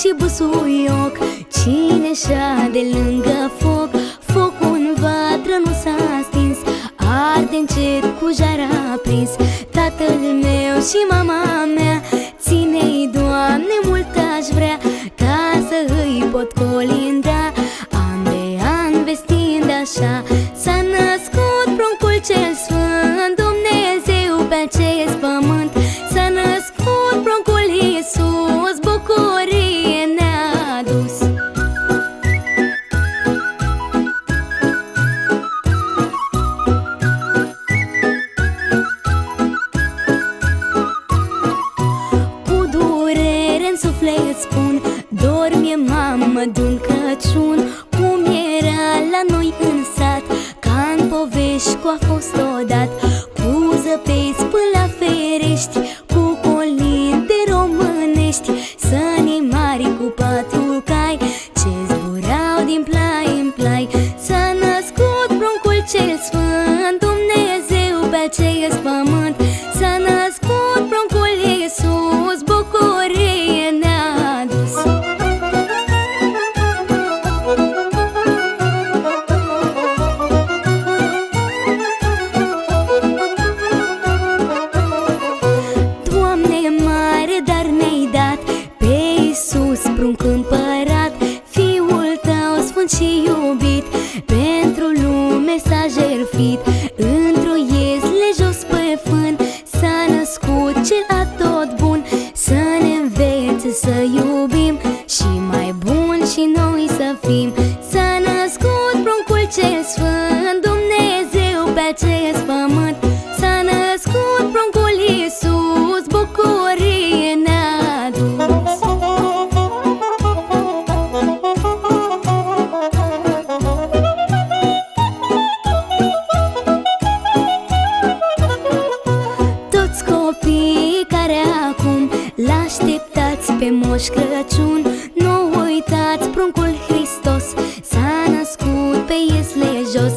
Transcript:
Și busuioc, cine șa de lângă foc? Focul în vatră nu s-a stins, arde încet cu jar aprins. Tatăl meu și mama mea, ține-i, Doamne, mult aș vrea, ca să îi pot colinda. An de an vestind așa, s-a născut pruncul cel sfânt, Dumnezeu pe acest pământ. S-a născut pruncul Iisus, bucurie ne-a adus. Cu durere-n suflet spun, dormi, mamă, de-un Crăciun. Cum era la noi în sat, ca-n povești cu a fost odată. Cu zăpezi până la ferești, cu colinde românești, săni mari cu patru cai, ce zburau din plai în plai. S-a născut pruncul cel sfânt, Dumnezeu pe acest pământ. S-a născut pruncul Iisus, bucurie ne-a adus. Prunc împărat, Fiul tău sfânt și iubit, pentru lume s-a jertfit. Într-o iezle jos pe fân, s-a născut cel atot bun, să ne învețe să iubim și mai bun și noi să fim. S-a născut pruncul cel sfânt, Dumnezeu pe acest pământ. S-a născut pruncul Iisus, bucurie ne-a adus. Copiii care acum l-așteptați pe Moș Crăciun, nu uitați, pruncul Hristos s-a născut pe iesle jos.